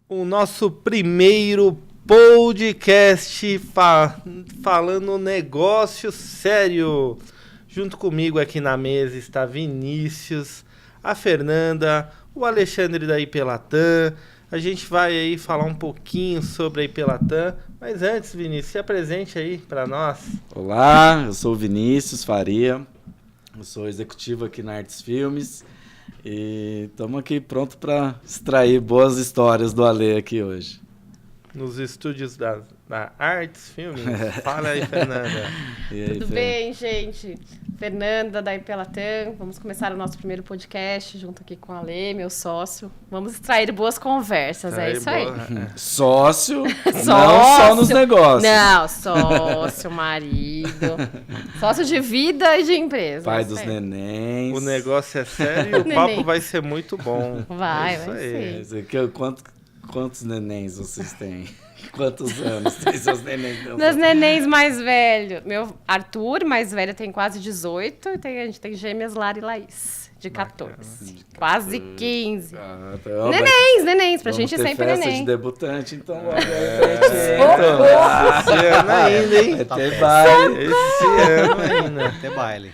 o nosso primeiro podcast falando negócio sério. Junto comigo aqui na mesa está Vinícius, a Fernanda, o Alexandre da IP Latam. A gente vai aí falar um pouquinho sobre a IP Latam, mas antes, Vinícius, se apresente aí para nós. Olá, eu sou o Vinícius Faria, eu sou executivo aqui na Artes Filmes e estamos aqui pronto para extrair boas histórias do Ale aqui hoje. Nos estúdios da Artes Filmes. Fala aí, Fernanda. E aí, tudo bem, gente? Fernanda, da IP Latam. Vamos começar o nosso primeiro podcast junto aqui com o Ale, meu sócio. Vamos extrair boas conversas, é isso aí. Sócio, não só nos negócios. Não, sócio, marido. Sócio de vida e de empresa. Pai dos nenéns. O negócio é sério e o papo vai ser muito bom. Vai ser. Quantos nenéns vocês têm? Quantos anos tem seus nenéns? Meus nenéns mais velhos. Meu Arthur, mais velho, tem quase 18. E a gente tem gêmeas Lara e Laís, de 14. Quase 15. Nenéns. Pra gente é sempre festa neném. De debutante, então. Esse ano ainda, hein? Vai ter baile. Esse ano ainda. Vai ter baile.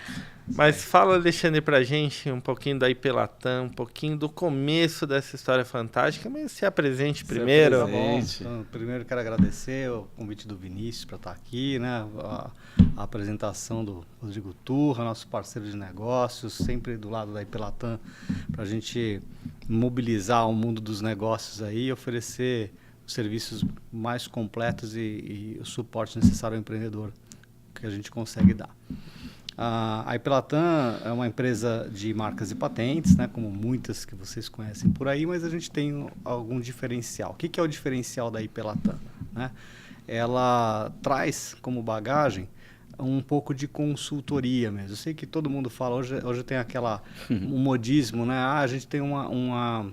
Mas fala, Alexandre, pra gente um pouquinho da IP Latam, um pouquinho do começo dessa história fantástica, mas se apresente primeiro. Tá bom. Então, primeiro quero agradecer o convite do Vinícius para estar aqui, né? A apresentação do Rodrigo Turra, nosso parceiro de negócios, sempre do lado da IP Latam, para a gente mobilizar o mundo dos negócios aí e oferecer os serviços mais completos e o suporte necessário ao empreendedor que a gente consegue dar. A IP Latam é uma empresa de marcas e patentes, né, como muitas que vocês conhecem por aí, mas a gente tem algum diferencial. O que é o diferencial da IP Latam? Né? Ela traz como bagagem um pouco de consultoria mesmo. Eu sei que todo mundo fala, hoje tem um modismo, né? A gente tem uma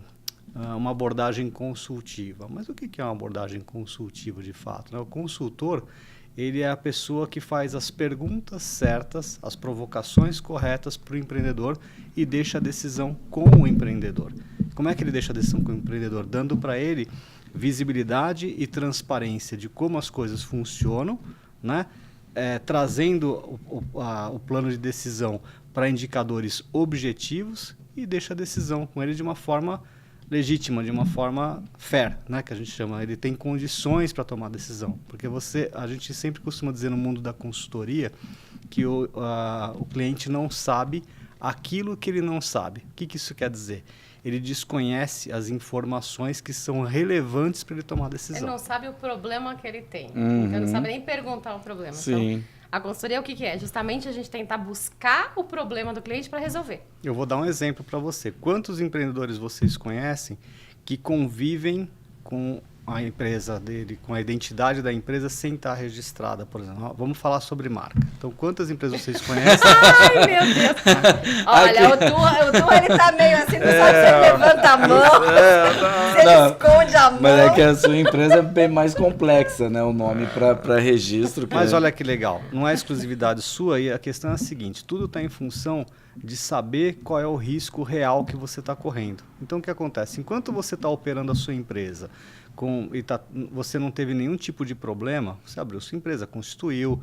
abordagem consultiva. Mas o que é uma abordagem consultiva de fato? Né? O consultor, ele é a pessoa que faz as perguntas certas, as provocações corretas para o empreendedor e deixa a decisão com o empreendedor. Como é que ele deixa a decisão com o empreendedor? Dando para ele visibilidade e transparência de como as coisas funcionam, né? Trazendo o plano de decisão para indicadores objetivos e deixa a decisão com ele de uma forma legítima, de uma forma fair, né, que a gente chama. Ele tem condições para tomar decisão. Porque a gente sempre costuma dizer no mundo da consultoria que o cliente não sabe aquilo que ele não sabe. O que isso quer dizer? Ele desconhece as informações que são relevantes para ele tomar a decisão. Ele não sabe o problema que ele tem. Então, ele não sabe nem perguntar o problema. Sim. Então, a consultoria o que é? Justamente a gente tentar buscar o problema do cliente para resolver. Eu vou dar um exemplo para você. Quantos empreendedores vocês conhecem que convivem com a empresa dele, com a identidade da empresa sem estar registrada, por exemplo? Vamos falar sobre marca. Então, quantas empresas vocês conhecem? Ai, meu Deus! Olha, o Tu ele tá meio assim, não sabe se ele levanta a mão, se ele esconde a mão. Mas é que a sua empresa é bem mais complexa, né? O nome para registro. Mas olha que legal, não é exclusividade sua e a questão é a seguinte, tudo está em função de saber qual é o risco real que você está correndo. Então, o que acontece? Enquanto você está operando a sua empresa você não teve nenhum tipo de problema, você abriu sua empresa, constituiu,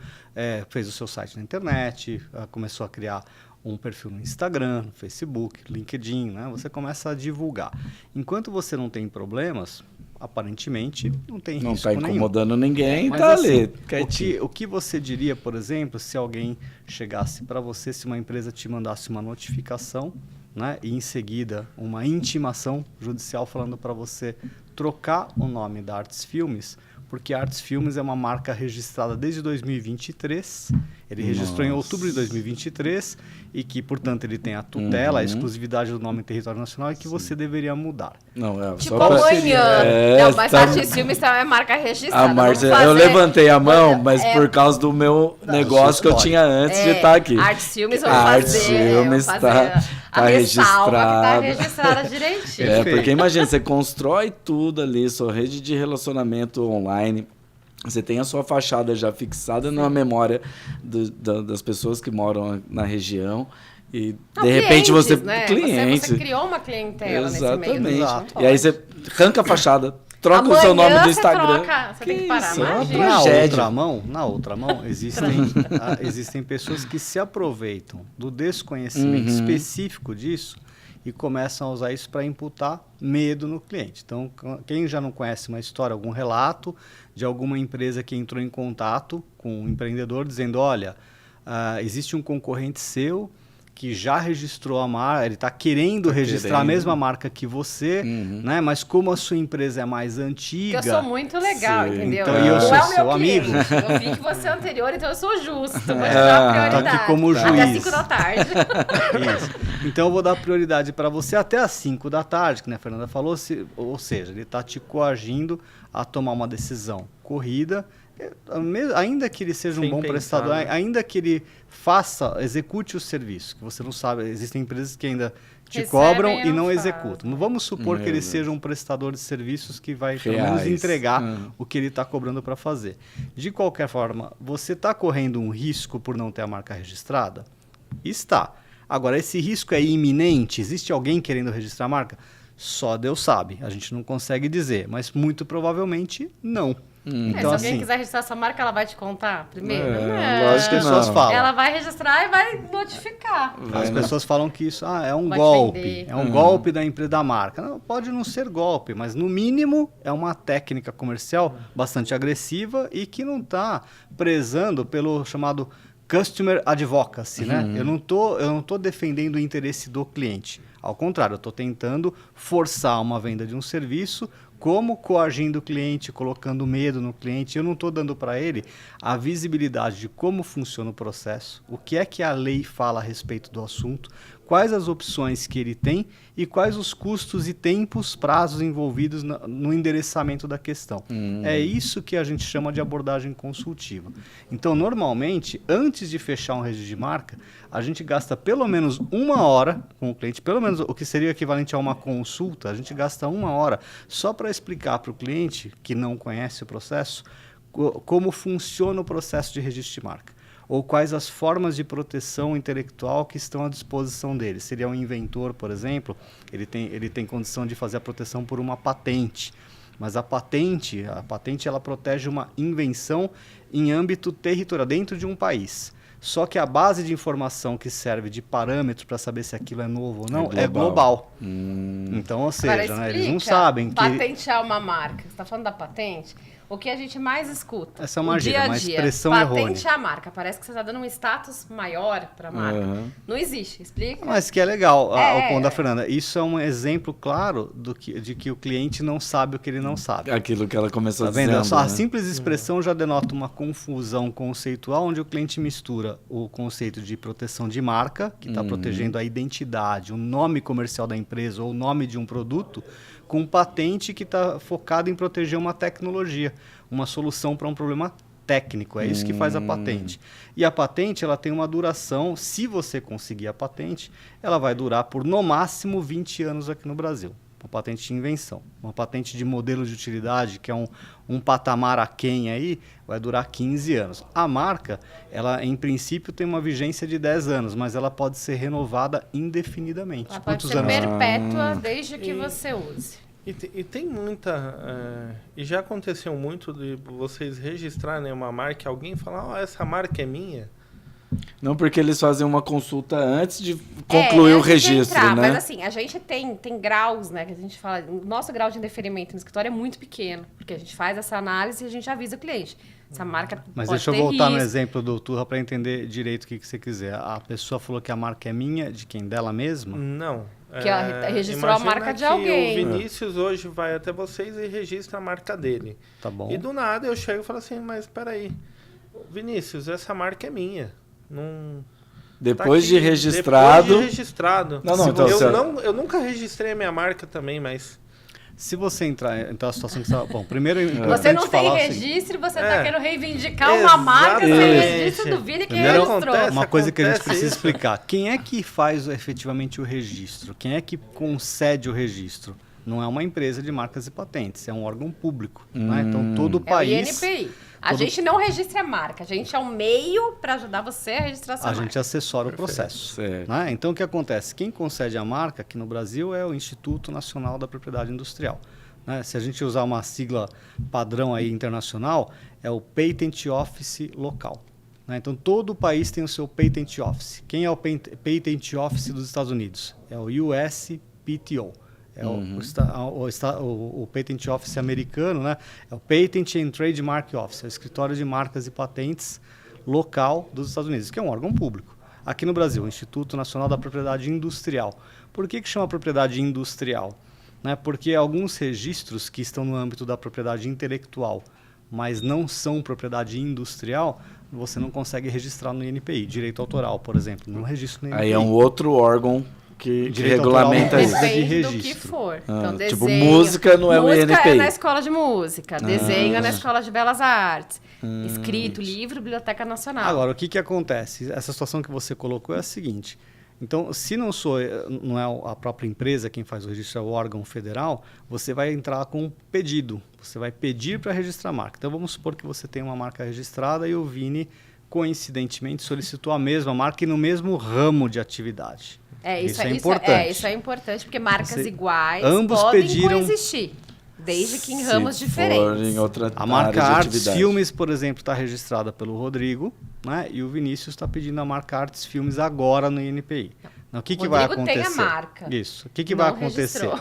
fez o seu site na internet, começou a criar um perfil no Instagram, no Facebook, LinkedIn, né? Você começa a divulgar. Enquanto você não tem problemas, aparentemente não tem risco nenhum. Não está incomodando ninguém, mas está assim, ali, quietinho. O que você diria, por exemplo, se alguém chegasse para você, se uma empresa te mandasse uma notificação, né, e em seguida uma intimação judicial falando para você trocar o nome da Artes Filmes, porque a Artes Filmes é uma marca registrada desde 2023. Ele registrou em outubro de 2023 e que, portanto, ele tem a tutela, a exclusividade do nome em território nacional e que você deveria mudar. Não, tipo amanhã. Não, mas a Artes Filmes é marca registrada. Eu levantei a mão, mas por causa do meu negócio que eu tinha antes de estar aqui. Artes Filmes Artes Filmes está registrada. Tá registrada direitinho. Porque imagina, você constrói tudo ali, sua rede de relacionamento online. Você tem a sua fachada já fixada na memória das pessoas que moram na região. E de repente você... Né? Cliente. Você criou uma clientela. Exatamente. Nesse meio. E aí você arranca a fachada, troca o seu nome do Instagram. Você tem que parar, isso? imagina. Na outra mão existem pessoas que se aproveitam do desconhecimento específico disso e começam a usar isso para imputar medo no cliente. Então, quem já não conhece uma história, algum relato de alguma empresa que entrou em contato com um empreendedor dizendo, olha, existe um concorrente seu que já registrou a marca, ele está querendo registrar a mesma marca que você, né? Mas como a sua empresa é mais antiga... Porque eu sou muito legal, entendeu? Então, eu sou seu amigo. Eu vi que você é anterior, então eu sou justo. Vou te dar prioridade. Tô aqui como juiz. Até às 5 da tarde. Isso. Então, eu vou dar prioridade para você até às 5 da tarde, que a Fernanda falou. Ou seja, ele está te coagindo a tomar uma decisão corrida, ainda que ele seja um bom prestador, ainda que ele execute o serviço, que você não sabe, existem empresas que ainda te cobram e não executam. Não vamos supor que ele seja um prestador de serviços que vai pelo menos entregar o que ele está cobrando para fazer. De qualquer forma, você está correndo um risco por não ter a marca registrada? Está. Agora, esse risco é iminente? Existe alguém querendo registrar a marca? Só Deus sabe. A gente não consegue dizer, mas muito provavelmente não. Então, se alguém quiser registrar essa marca, ela vai te contar primeiro? Lógico que pessoas falam. Ela vai registrar e vai notificar. As pessoas falam que isso é um golpe. É um golpe da empresa, da marca. Não, pode não ser golpe, mas no mínimo é uma técnica comercial bastante agressiva e que não está prezando pelo chamado Customer Advocacy, né? Eu não tô defendendo o interesse do cliente. Ao contrário, eu estou tentando forçar uma venda de um serviço, como coagindo o cliente, colocando medo no cliente. Eu não estou dando para ele a visibilidade de como funciona o processo, o que é que a lei fala a respeito do assunto, quais as opções que ele tem e quais os custos e tempos, prazos envolvidos no endereçamento da questão. É isso que a gente chama de abordagem consultiva. Então, normalmente, antes de fechar um registro de marca, a gente gasta pelo menos 1 hora com o cliente, pelo menos o que seria equivalente a uma consulta, a gente gasta 1 hora só para explicar para o cliente, que não conhece o processo, como funciona o processo de registro de marca. Ou quais as formas de proteção intelectual que estão à disposição dele. Seria um inventor, por exemplo, ele tem condição de fazer a proteção por uma patente. Mas a patente ela protege uma invenção em âmbito territorial, dentro de um país. Só que a base de informação que serve de parâmetro para saber se aquilo é novo ou não é global. Então, ou seja, né, eles não sabem que... Patentear uma marca. Você está falando da patente? O que a gente mais escuta? Essa é uma gíria, uma expressão errônea. Patentear a marca. Parece que você está dando um status maior para a marca. Não existe. Explica. Mas que é legal. O ponto da Fernanda. Isso é um exemplo claro de que o cliente não sabe o que ele não sabe. Aquilo que ela começou dizendo. Né? A simples expressão já denota uma confusão conceitual, onde o cliente mistura o conceito de proteção de marca, que está protegendo a identidade, o nome comercial da empresa ou o nome de um produto, com patente que está focado em proteger uma tecnologia, uma solução para um problema técnico. É isso que faz a patente. E a patente ela tem uma duração, se você conseguir a patente, ela vai durar por no máximo 20 anos aqui no Brasil. Uma patente de invenção. Uma patente de modelo de utilidade, que é um patamar aquém aí, vai durar 15 anos. A marca, ela em princípio tem uma vigência de 10 anos, mas ela pode ser renovada indefinidamente. Ela pode ser perpétua desde que você use. E tem muita... e já aconteceu muito de vocês registrarem uma marca e alguém falar, essa marca é minha. Não, porque eles fazem uma consulta antes de concluir o registro, né? Mas assim, a gente tem graus, né? Que a gente fala, o nosso grau de indeferimento no escritório é muito pequeno, porque a gente faz essa análise e a gente avisa o cliente. Essa marca Mas pode deixa eu ter voltar risco. no exemplo do Turra para entender direito o que você quiser. A pessoa falou que a marca é minha, de quem? Dela mesma? Não. Que ela registrou a marca de alguém. O Vinícius hoje vai até vocês e registra a marca dele. Tá bom. E do nada eu chego e falo assim, mas peraí, Vinícius, essa marca é minha. Não... Depois de registrado... Depois de registrado. Não, então, eu nunca registrei a minha marca também, mas... Se você entrar em tal situação que você... Bom, primeiro... Você não tem registro e você está querendo reivindicar uma marca sem registro do Vini que registrou. Uma coisa que a gente precisa explicar. Quem é que faz efetivamente o registro? Quem é que concede o registro? não é uma empresa de marcas e patentes, é um órgão público. Né? Então, todo o É o país... INPI. A gente não registra a marca, a gente é um meio para ajudar você a registrar sua A marca. gente assessora o processo. Né? Então, o que acontece? Quem concede a marca aqui no Brasil é o Instituto Nacional da Propriedade Industrial. Né? Se a gente usar uma sigla padrão aí internacional, é o Patent Office local. Né? Então, todo o país tem o seu Patent Office. Quem é o Patent Office dos Estados Unidos? É o USPTO. É o Patent Office americano, né? É o Patent and Trademark Office, é o escritório de marcas e patentes local dos Estados Unidos, que é um órgão público. Aqui no Brasil, o Instituto Nacional da Propriedade Industrial. Por que chama propriedade industrial? Né? Porque alguns registros que estão no âmbito da propriedade intelectual, mas não são propriedade industrial, você não consegue registrar no INPI. Direito autoral, por exemplo, não registra no INPI. Aí é um outro órgão que regulamenta isso. Depende do que for. Então, desenho, tipo, música não é o INPI. Música é na escola de música, desenho é na escola de belas artes, escrito, livro, Biblioteca Nacional. Agora, o que acontece? Essa situação que você colocou é a seguinte. Então, se não é a própria empresa quem faz o registro, é o órgão federal, você vai entrar com um pedido. Você vai pedir para registrar a marca. Então, vamos supor que você tem uma marca registrada e o Vini, coincidentemente, solicitou a mesma marca e no mesmo ramo de atividade. Isso é importante. Isso é importante, porque marcas iguais ambos podem coexistir, desde que em ramos diferentes. A marca Artes Filmes, por exemplo, está registrada pelo Rodrigo, né? E o Vinícius está pedindo a marca Artes Filmes agora no INPI. Então, o que vai acontecer? Tem a marca. Isso. O que vai acontecer? Registrou.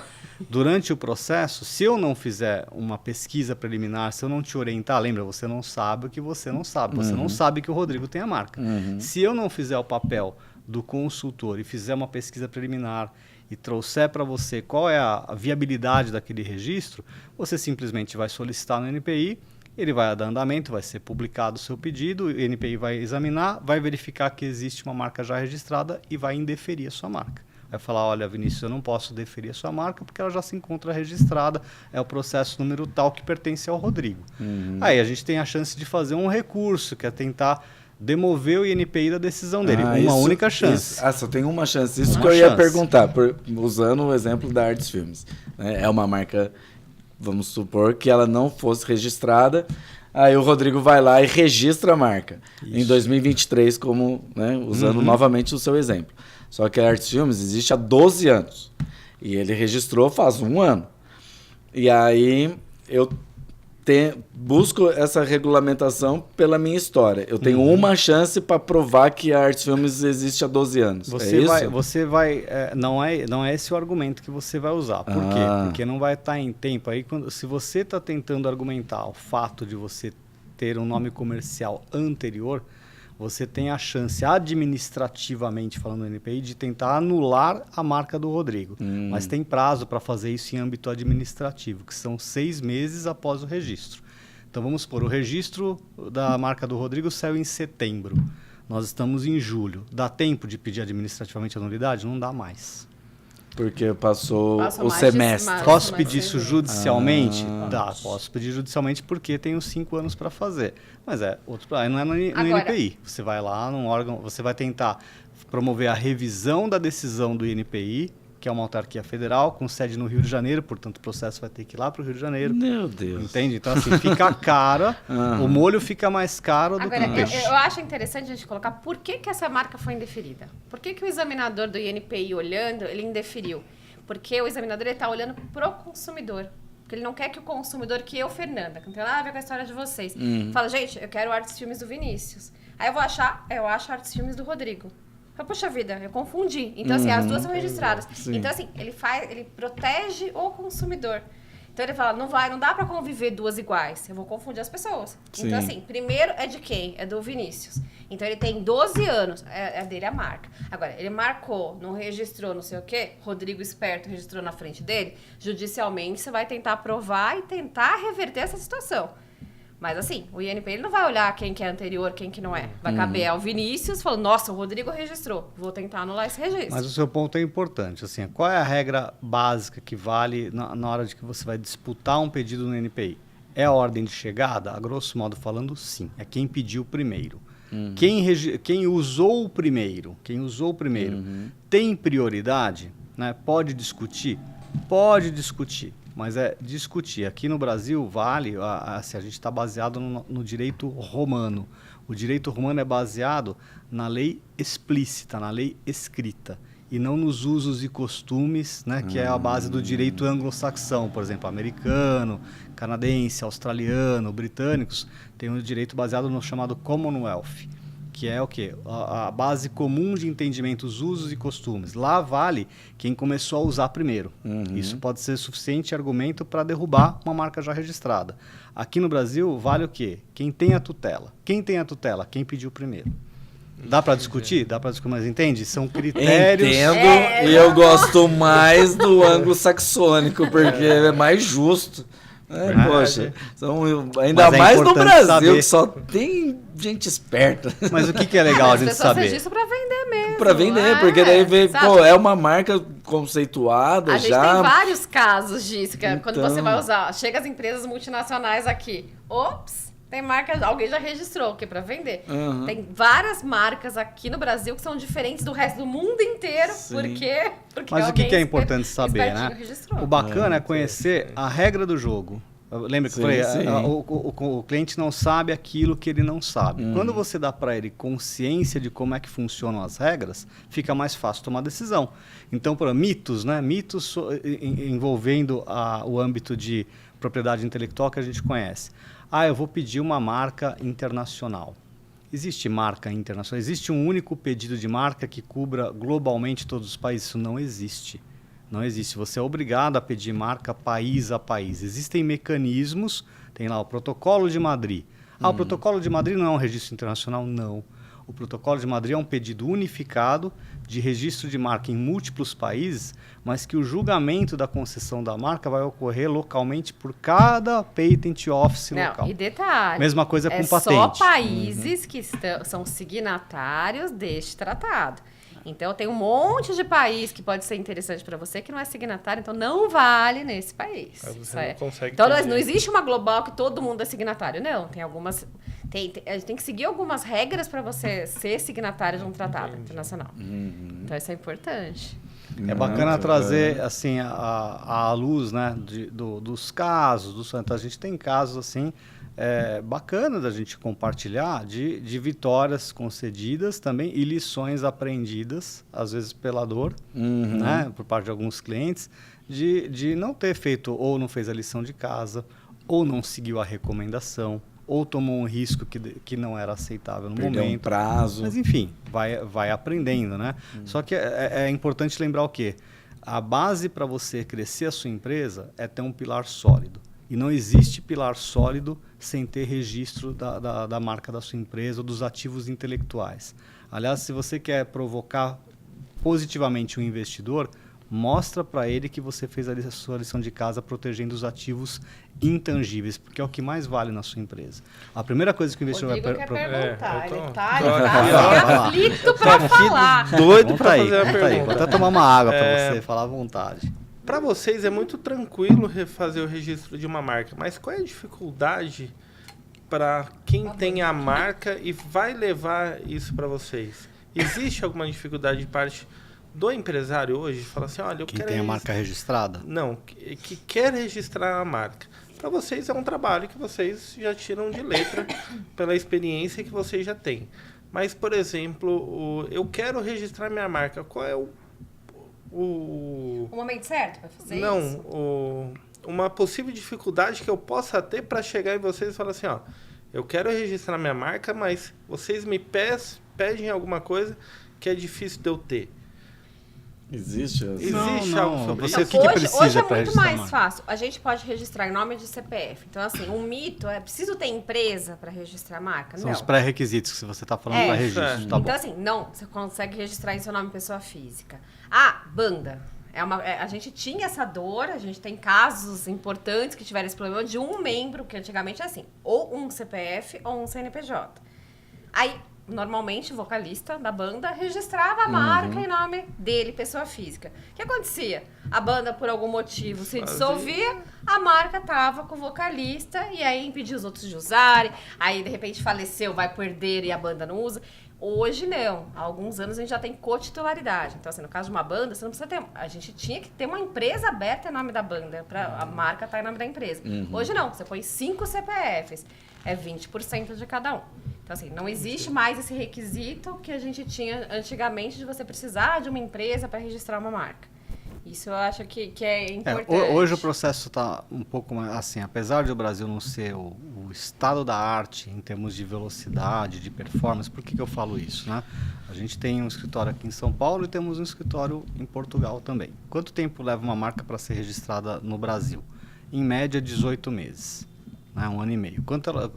Durante o processo, se eu não fizer uma pesquisa preliminar, se eu não te orientar, lembra, você não sabe o que você não sabe. Você não sabe que o Rodrigo tem a marca. Se eu não fizer o papel do consultor e fizer uma pesquisa preliminar e trouxer para você qual é a viabilidade daquele registro, você simplesmente vai solicitar no INPI, ele vai dar andamento, vai ser publicado o seu pedido, o INPI vai examinar, vai verificar que existe uma marca já registrada e vai indeferir a sua marca. Vai falar, olha, Vinícius, eu não posso deferir a sua marca porque ela já se encontra registrada, é o processo número tal que pertence ao Rodrigo. Aí a gente tem a chance de fazer um recurso, que é tentar demover o INPI da decisão dele. Única chance. Só tem uma chance. Isso que eu ia perguntar, usando o exemplo da Artes Filmes. Né? É uma marca, vamos supor que ela não fosse registrada, aí o Rodrigo vai lá e registra a marca. Isso. Em 2023, como, né, usando novamente o seu exemplo. Só que a Artes Filmes existe há 12 anos. E ele registrou faz 1 ano. E aí eu busco essa regulamentação pela minha história. Eu tenho uma chance para provar que a Artes Filmes existe há 12 anos. Não é esse o argumento que você vai usar. Por quê? Porque não vai estar em tempo. Aí, se você está tentando argumentar o fato de você ter um nome comercial anterior, você tem a chance, administrativamente falando no NPI, de tentar anular a marca do Rodrigo. Mas tem prazo para fazer isso em âmbito administrativo, que são 6 meses após o registro. Então vamos supor, o registro da marca do Rodrigo saiu em setembro. Nós estamos em julho. Dá tempo de pedir administrativamente a nulidade? Não dá mais. Porque passou o semestre. Posso pedir isso judicialmente? Dá, posso pedir judicialmente porque tenho 5 anos para fazer. Mas não é no INPI. Você vai lá num órgão, você vai tentar promover a revisão da decisão do INPI, que é uma autarquia federal, com sede no Rio de Janeiro, portanto o processo vai ter que ir lá para o Rio de Janeiro. Meu Deus. Entende? Então assim, fica caro, o molho fica mais caro do que o peixe. Eu acho interessante a gente colocar por que essa marca foi indeferida. Por que o examinador do INPI olhando, ele indeferiu? Porque o examinador está olhando para o consumidor. Porque ele não quer que o consumidor, que eu, Fernanda, que não tem nada a ver com a história de vocês, fala, gente, eu quero Artes Filmes do Vinícius. Aí eu acho Artes Filmes do Rodrigo. Poxa vida, eu confundi. Então, assim, as duas são registradas. Sim. Então, assim, ele protege o consumidor. Então, ele fala, não dá pra conviver duas iguais. Eu vou confundir as pessoas. Sim. Então, assim, primeiro é de quem? É do Vinícius. Então, ele tem 12 anos. É dele a marca. Agora, ele marcou, não registrou, não sei o quê. Rodrigo Esperto registrou na frente dele. Judicialmente, você vai tentar provar e tentar reverter essa situação. Mas assim, o INPI ele não vai olhar quem que é anterior, quem que não é. Vai caber ao Vinícius falando, nossa, o Rodrigo registrou, vou tentar anular esse registro. Mas o seu ponto é importante. Assim, qual é a regra básica que vale na hora de que você vai disputar um pedido no INPI? É a ordem de chegada? A grosso modo falando, sim. É quem pediu primeiro. Quem usou o primeiro tem prioridade, né? Pode discutir? Pode discutir, mas é discutir. Aqui no Brasil, vale, assim, a gente está baseado no direito romano. O direito romano é baseado na lei explícita, na lei escrita, e não nos usos e costumes, né, que é a base do direito anglo-saxão, por exemplo, americano, canadense, australiano, britânicos, tem um direito baseado no chamado Commonwealth, que é o quê? A base comum de entendimento, os usos e costumes. Lá vale quem começou a usar primeiro. Isso pode ser suficiente argumento para derrubar uma marca já registrada. Aqui no Brasil, vale o quê? Quem tem a tutela. Quem tem a tutela? Quem pediu primeiro. Dá para discutir? Dá para discutir, mas entende? São critérios... Entendo, e eu gosto mais do anglo-saxônico, porque ele é mais justo. Poxa, ainda mais no Brasil, saber. Que só tem gente esperta. Mas o que é legal a gente saber? As pessoas registram para vender mesmo. Para vender, porque daí vê, é uma marca conceituada a já. A gente tem vários casos disso, que quando você vai usar, chega as empresas multinacionais aqui, ops, tem marca, alguém já registrou, o que para vender. Tem várias marcas aqui no Brasil que são diferentes do resto do mundo inteiro, porque mas o que é importante saber, né? Registrou. O bacana é conhecer a regra do jogo. Lembra que eu falei? O cliente não sabe aquilo que ele não sabe. Quando você dá para ele consciência de como é que funcionam as regras, fica mais fácil tomar decisão. Então, mitos, né? Mitos envolvendo o âmbito de propriedade intelectual que a gente conhece. Eu vou pedir uma marca internacional. Existe marca internacional? Existe um único pedido de marca que cubra globalmente todos os países? Isso não existe. Não existe. Você é obrigado a pedir marca país a país. Existem mecanismos, tem lá o Protocolo de Madrid. O Protocolo de Madrid não é um registro internacional? Não. O Protocolo de Madrid é um pedido unificado de registro de marca em múltiplos países, mas que o julgamento da concessão da marca vai ocorrer localmente por cada patent office local. E detalhe, mesma coisa com patente. Só países que são signatários deste tratado. Então, tem um monte de país que pode ser interessante para você que não é signatário, então não vale nesse país. Você não consegue então, não existe uma global que todo mundo é signatário. Não, tem algumas... A gente tem que seguir algumas regras para você ser signatário de um tratado internacional. Então, isso é importante. É bacana trazer assim, a luz, né, dos casos. Então, a gente tem casos assim... bacana da gente compartilhar de vitórias concedidas também e lições aprendidas, às vezes pela dor, né, por parte de alguns clientes, de não ter feito, ou não fez a lição de casa, ou não seguiu a recomendação, ou tomou um risco que não era aceitável no Perdeu momento. Um prazo. Mas enfim, vai aprendendo, né? Só que é importante lembrar o quê? A base para você crescer a sua empresa é ter um pilar sólido. E não existe pilar sólido sem ter registro da marca da sua empresa ou dos ativos intelectuais. Aliás, se você quer provocar positivamente um investidor, mostra para ele que você fez a sua lição de casa protegendo os ativos intangíveis, porque é o que mais vale na sua empresa. A primeira coisa que o investidor vai perguntar. Ele tá aflito para falar. Doido para fazer a pergunta. Vou até tomar uma água para você falar à vontade. Para vocês é muito tranquilo refazer o registro de uma marca, mas qual é a dificuldade para quem tem a marca e vai levar isso para vocês? Existe alguma dificuldade de parte do empresário hoje? Fala assim, olha, eu quero... Quem tem a marca registrada? Não, que quer registrar a marca. Para vocês é um trabalho que vocês já tiram de letra pela experiência que vocês já têm. Mas, por exemplo, eu quero registrar minha marca. Qual é o momento certo para fazer isso? Não, uma possível dificuldade que eu possa ter para chegar em vocês e falar assim, eu quero registrar minha marca, mas vocês me pedem alguma coisa que é difícil de eu ter. Existe algo sobre isso? O que precisa hoje é para muito registrar mais fácil. A gente pode registrar em nome de CPF. Então, assim, um mito é preciso ter empresa para registrar a marca? São os pré-requisitos que você está falando para registro. Tá então, bom. assim, não, você consegue registrar em seu nome pessoa física. Banda. A gente tinha essa dor, a gente tem casos importantes que tiveram esse problema de um membro, que antigamente é assim, ou um CPF ou um CNPJ. Aí, normalmente, o vocalista da banda registrava a marca em nome dele, pessoa física. O que acontecia? A banda, por algum motivo, se dissolvia, a marca estava com o vocalista e aí impedia os outros de usarem, aí, de repente, faleceu, vai perder e a banda não usa. Hoje não. Há alguns anos a gente já tem cotitularidade. Então, assim, no caso de uma banda, você não precisa ter... A gente tinha que ter uma empresa aberta em nome da banda, para a marca estar em nome da empresa. Hoje não. Você põe 5 CPFs. É 20% de cada um. Então, assim, não existe mais esse requisito que a gente tinha antigamente de você precisar de uma empresa para registrar uma marca. Isso eu acho que é importante. Hoje o processo está um pouco mais assim, apesar de o Brasil não ser o estado da arte em termos de velocidade, de performance, por que eu falo isso, né? A gente tem um escritório aqui em São Paulo e temos um escritório em Portugal também. Quanto tempo leva uma marca para ser registrada no Brasil? Em média, 18 meses. Né, 1 ano e meio.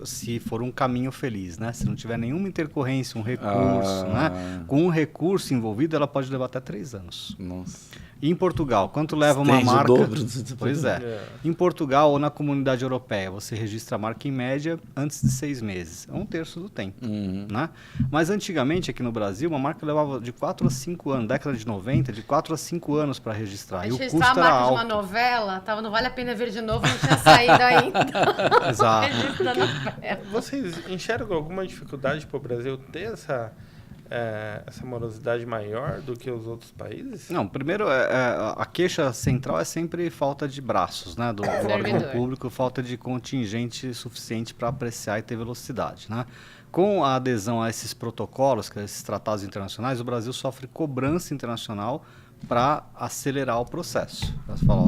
Se for um caminho feliz, né? Se não tiver nenhuma intercorrência, um recurso, né? Com um recurso envolvido, ela pode levar até 3 anos. Nossa. E em Portugal, quanto leva uma Estende o marca? dobro. Pois é. Em Portugal ou na Comunidade Europeia, você registra a marca em média antes de 6 meses. É 1/3 do tempo. Né? Mas antigamente, aqui no Brasil, uma marca levava de 4 a 5 anos, década de 90, de 4 a 5 anos para registrar. E o custo registrar a era marca alto. de uma novela, tava, não vale a pena ver de novo, não tinha saído ainda. Exato. Registro da novela. Vocês enxergam alguma dificuldade para o Brasil ter essa morosidade maior do que os outros países? Não, primeiro, a queixa central é sempre falta de braços, né, do órgão público, falta de contingente suficiente para apreciar e ter velocidade, né? Com a adesão a esses protocolos, a esses tratados internacionais, o Brasil sofre cobrança internacional para acelerar o processo. Você fala,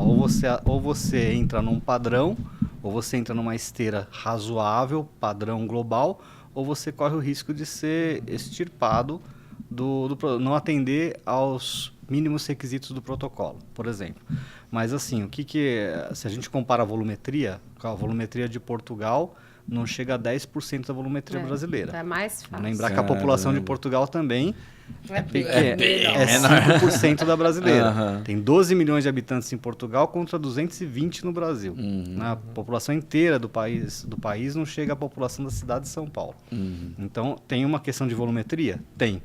ou você entra num padrão, ou você entra numa esteira razoável, padrão global, ou você corre o risco de ser extirpado, não atender aos mínimos requisitos do protocolo, por exemplo. Mas assim, se a gente compara a volumetria, com a volumetria de Portugal, não chega a 10% da volumetria brasileira. É mais fácil. Lembrar que a população de Portugal também é menor. 5% da brasileira. Tem 12 milhões de habitantes em Portugal contra 220 no Brasil. A população inteira do país não chega à população da cidade de São Paulo. Então, tem uma questão de volumetria? Tem.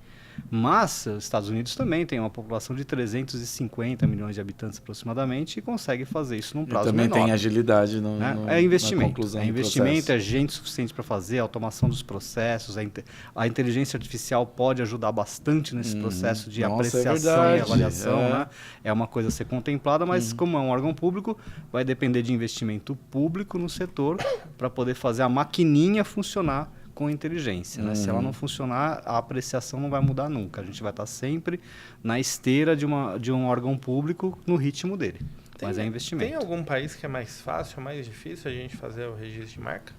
Mas os Estados Unidos também tem uma população de 350 milhões de habitantes aproximadamente e consegue fazer isso num prazo menor. Também tem agilidade é investimento. na conclusão É investimento, do é gente suficiente para fazer, a automação dos processos, a inteligência artificial pode ajudar bastante nesse processo de apreciação e avaliação. Né? É uma coisa a ser contemplada, mas como é um órgão público, vai depender de investimento público no setor para poder fazer a maquininha funcionar com inteligência. Né? Se ela não funcionar, a apreciação não vai mudar nunca. A gente vai estar sempre na esteira de um órgão público no ritmo dele. Mas é investimento. Tem algum país que é mais fácil, mais difícil a gente fazer o registro de marca?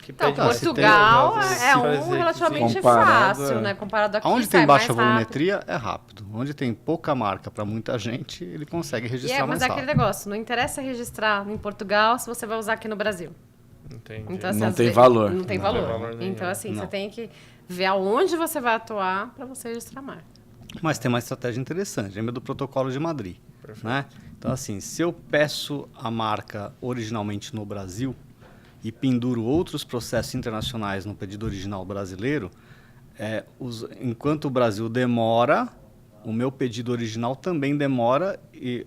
Então, Portugal é relativamente fácil, né? Comparado aqui, onde tem baixa volumetria, é rápido. Onde tem pouca marca para muita gente, ele consegue registrar mais rápido. Mas é aquele negócio, não interessa registrar em Portugal se você vai usar aqui no Brasil. Entendi. Então, assim, não tem valor. Não tem valor. Então, assim, você tem que ver aonde você vai atuar para você registrar a marca. Mas tem uma estratégia interessante. Lembra do protocolo de Madrid. Né? Então, assim, se eu peço a marca originalmente no Brasil e penduro outros processos internacionais no pedido original brasileiro, enquanto o Brasil demora, o meu pedido original também demora e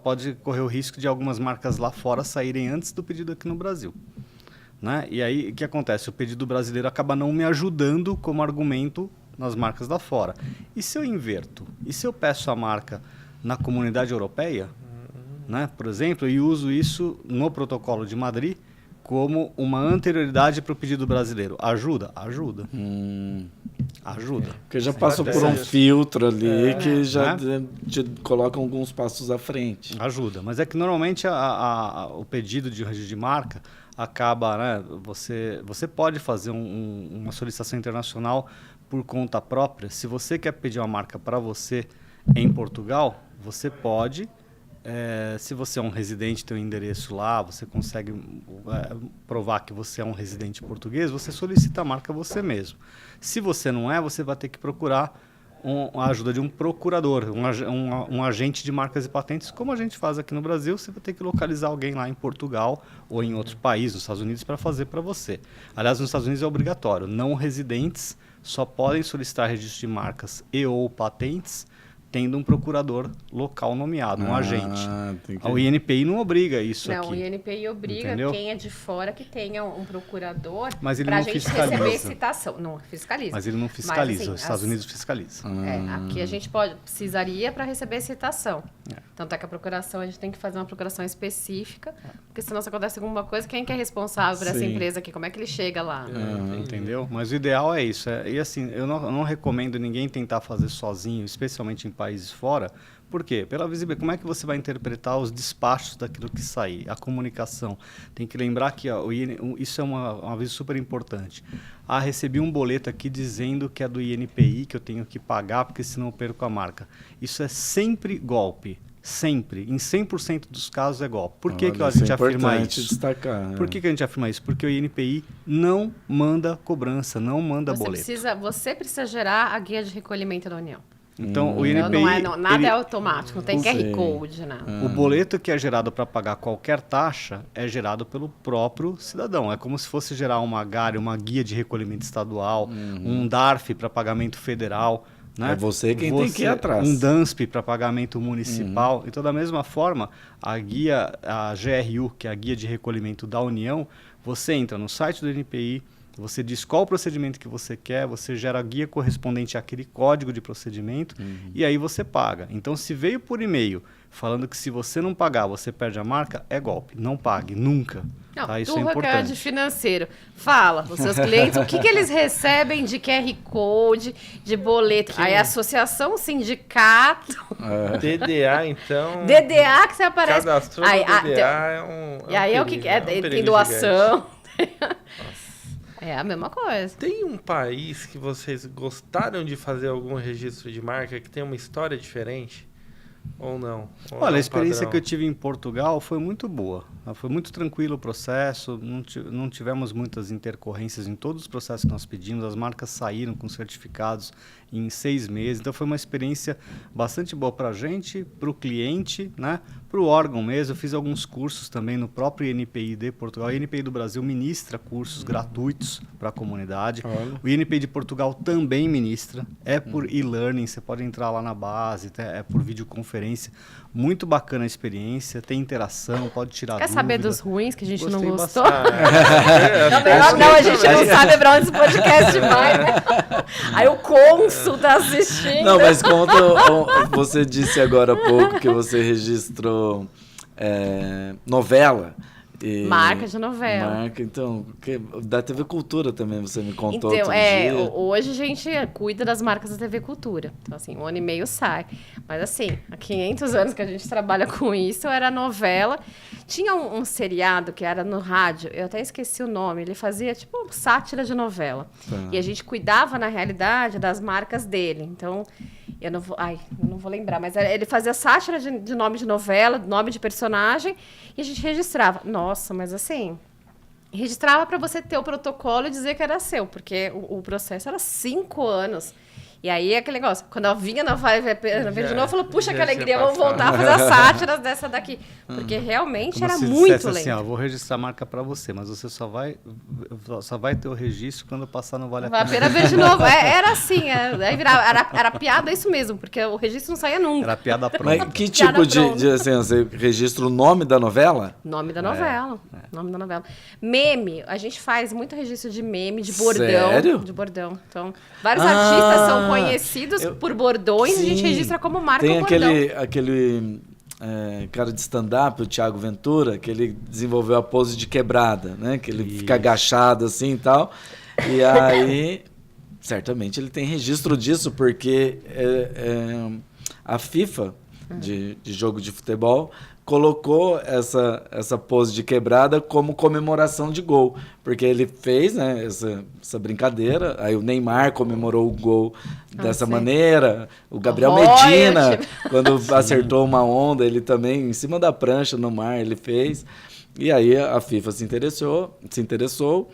pode correr o risco de algumas marcas lá fora saírem antes do pedido aqui no Brasil. Né? E aí, o que acontece? O pedido brasileiro acaba não me ajudando como argumento nas marcas lá fora. E se eu inverto? E se eu peço a marca na Comunidade Europeia, né, por exemplo, e uso isso no protocolo de Madrid como uma anterioridade para o pedido brasileiro? Ajuda? Ajuda. Ajuda. Porque já passou por um filtro ali que já te coloca alguns passos à frente. Ajuda. Mas é que normalmente o pedido de registro de marca acaba, né, você pode fazer uma solicitação internacional por conta própria. Se você quer pedir uma marca para você em Portugal, você pode. Se você é um residente, tem um endereço lá, você consegue provar que você é um residente português, você solicita a marca você mesmo. Se você não é, você vai ter que procurar a ajuda de um procurador, um agente de marcas e patentes, como a gente faz aqui no Brasil. Você vai ter que localizar alguém lá em Portugal ou em outro país, nos Estados Unidos, para fazer para você. Aliás, nos Estados Unidos é obrigatório. Não residentes só podem solicitar registro de marcas e ou patentes tendo um procurador local nomeado, um agente. Entendi. O INPI não obriga isso aqui. Não, o INPI obriga Entendeu? quem é de fora que tenha um procurador Mas ele para a não gente fiscaliza. receber citação. Não, fiscaliza. Mas ele não fiscaliza, assim, os Estados Unidos fiscaliza. Aqui a gente precisaria para receber citação. Tanto é que a procuração, a gente tem que fazer uma procuração específica, porque senão se acontece alguma coisa, quem que é responsável por essa Sim. empresa aqui? Como é que ele chega lá? Entendeu? Mas o ideal é isso. E assim, eu não recomendo ninguém tentar fazer sozinho, especialmente em países fora. Por quê? Pela visibilidade. Como é que você vai interpretar os despachos daquilo que sair? A comunicação. Tem que lembrar que isso é um aviso super importante. Recebi um boleto aqui dizendo que é do INPI, que eu tenho que pagar, porque senão eu perco a marca. Isso é sempre golpe. Sempre. Em 100% dos casos é golpe. Por que a gente afirma isso? Destacar, Por que a gente afirma isso? Porque o INPI não manda cobrança, não manda boleto. Você precisa gerar a guia de recolhimento da União. Então, o INPI... Nada é automático, não tem QR Code, né? O boleto que é gerado para pagar qualquer taxa é gerado pelo próprio cidadão. É como se fosse gerar uma GARI, uma guia de recolhimento estadual, um DARF para pagamento federal. Né? É você quem tem que ir atrás. Um DANSP para pagamento municipal. Então, da mesma forma, a GRU, que é a Guia de Recolhimento da União, você entra no site do INPI, você diz qual o procedimento que você quer, você gera a guia correspondente àquele código de procedimento e aí você paga. Então, se veio por e-mail falando que se você não pagar, você perde a marca, é golpe. Não pague, nunca. Não, Tá? Isso é turma importante. de financeiro. Fala, os seus clientes, o que eles recebem de QR Code, de boleto? Aí a associação, sindicato... DDA, então... DDA que você aparece... Cadastrou no DDA é um... E aí é o que tem doação. É a mesma coisa. Tem um país que vocês gostaram de fazer algum registro de marca que tem uma história diferente? Ou não? Ou Olha, é a experiência padrão? que eu tive em Portugal foi muito boa. Foi muito tranquilo o processo, não tivemos muitas intercorrências em todos os processos que nós pedimos. As marcas saíram com certificados em 6 meses. Então, foi uma experiência bastante boa para a gente, para o cliente, né? Para o órgão mesmo. Eu fiz alguns cursos também no próprio INPI de Portugal. O INPI do Brasil ministra cursos gratuitos para a comunidade. O INPI de Portugal também ministra. É por e-learning, você pode entrar lá na base, é por videoconferência. Muito bacana a experiência, tem interação, pode tirar Quer dúvida. saber dos ruins que a gente Gostei não gostou? bastante. Não, a gente não sabe pra onde esse podcast vai, né? Aí o cônsul tá assistindo. Não, mas conta, você disse agora há pouco que você registrou novela. Marca de novela. Marca, então, da TV Cultura também você me contou Então, outro dia. hoje a gente cuida das marcas da TV Cultura. Então, assim, 1 ano e meio sai. Mas, assim, há 500 anos que a gente trabalha com isso, era novela. Tinha um seriado que era no rádio, eu até esqueci o nome, ele fazia, tipo, sátira de novela. E a gente cuidava, na realidade, das marcas dele. Então, eu não vou lembrar, mas ele fazia sátira de nome de novela, nome de personagem, e a gente registrava. Nossa, mas assim... Registrava para você ter o protocolo e dizer que era seu, porque o processo era 5 anos. E aí, aquele negócio, quando eu vinha na Vai Ver de novo, eu falei, puxa, que alegria, vamos voltar a fazer as sátiras dessa daqui. Porque realmente era muito lento. Assim, ó, vou registrar a marca para você, mas você só vai ter o registro quando passar no Vale a Vai Pena. ver de novo. Era assim, aí era piada isso mesmo, porque o registro não saía nunca. Era piada pronta. Mas que tipo de assim, você registra o nome da novela? Nome da novela. Nome da novela. Meme, a gente faz muito registro de meme, de bordão. Sério? De bordão. Então, vários artistas são conhecidos por bordões e a gente Sim. registra como marca Tem o bordão. aquele cara de stand-up, o Thiago Ventura, que ele desenvolveu a pose de quebrada, né? Que ele fica agachado assim e tal. E aí, certamente ele tem registro disso, porque a FIFA, de jogo de futebol, colocou essa pose de quebrada como comemoração de gol. Porque ele fez, né, essa brincadeira, aí o Neymar comemorou o gol dessa maneira, o Gabriel Medina, quando acertou uma onda, ele também, em cima da prancha no mar, ele fez. E aí a FIFA se interessou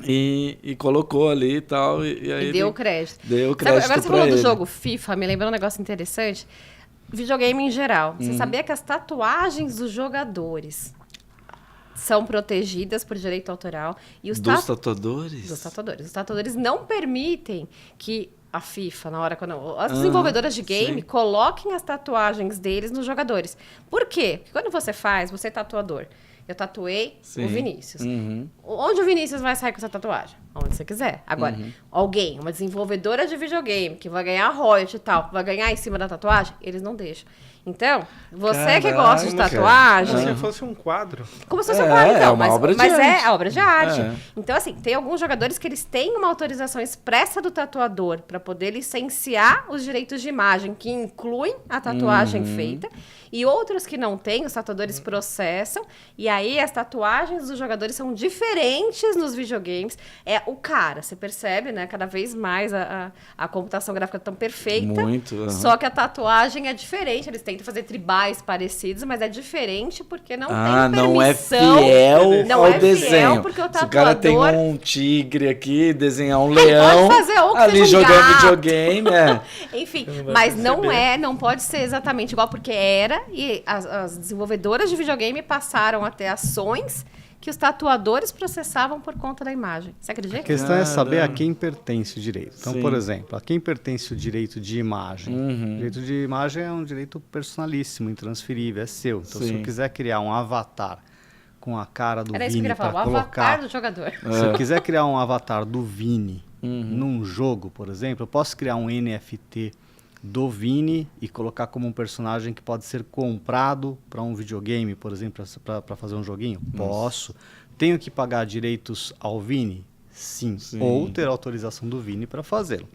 e colocou ali e tal. E aí deu crédito. Deu crédito. Agora você falou do jogo FIFA, me lembrou um negócio interessante. Videogame em geral. Você sabia que as tatuagens dos jogadores são protegidas por direito autoral? E os Dos tatuadores? Dos tatuadores. Os tatuadores não permitem que a FIFA, na hora quando as desenvolvedoras de game coloquem as tatuagens deles nos jogadores. Por quê? Porque quando você faz, você é tatuador. Eu tatuei o Vinícius. Onde o Vinícius vai sair com essa tatuagem? Onde você quiser. Agora, alguém, uma desenvolvedora de videogame, que vai ganhar royalty e tal, vai ganhar em cima da tatuagem, eles não deixam. Então, você que gosta de tatuagem... Como se fosse um quadro. Como se fosse um quadro, então. Uma obra de arte. É a obra de arte. Então, assim, tem alguns jogadores que eles têm uma autorização expressa do tatuador para poder licenciar os direitos de imagem, que incluem a tatuagem feita. E outros que não têm, os tatuadores processam. E aí, as tatuagens dos jogadores são diferentes nos videogames. É o cara, você percebe, né? Cada vez mais a computação gráfica tão perfeita. Muito. Só que a tatuagem é diferente. Eles tentam fazer tribais parecidos, mas é diferente porque não tem permissão. Não é fiel não ao é desenho. Fiel porque o Se o cara tem tatuador... um tigre aqui, desenhar um leão, pode fazer, ou que ali seja um jogando gato. videogame, Enfim, vai mas perceber. não pode ser exatamente igual, porque era, e as desenvolvedoras de videogame passaram a ter ações que os tatuadores processavam por conta da imagem. Você acredita? A questão é saber a quem pertence o direito. Então, Sim. por exemplo, a quem pertence o direito de imagem? O direito de imagem é um direito personalíssimo, intransferível, é seu. Então, se eu quiser criar um avatar com a cara do Era isso que eu Vini queria falar, para o colocar... avatar do jogador. Se eu quiser criar um avatar do Vini num jogo, por exemplo, eu posso criar um NFT do Vini e colocar como um personagem que pode ser comprado para um videogame, por exemplo, para fazer um joguinho? Posso. Tenho que pagar direitos ao Vini? Sim. Ou ter autorização do Vini para fazê-lo.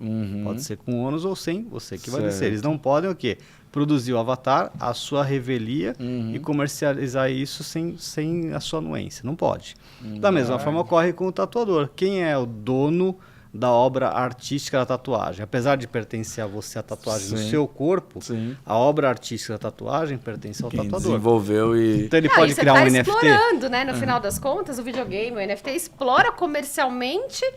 Pode ser com ônus ou sem, você que vai dizer. Eles não podem o quê? Produzir o avatar, a sua revelia e comercializar isso sem a sua anuência. Não pode. Da mesma forma ocorre com o tatuador. Quem é o dono da obra artística da tatuagem? Apesar de pertencer a você a tatuagem no seu corpo, a obra artística da tatuagem pertence ao tatuador. Desenvolveu e... Então ele pode criar um NFT? Explorando, né? No final das contas, o videogame, o NFT explora comercialmente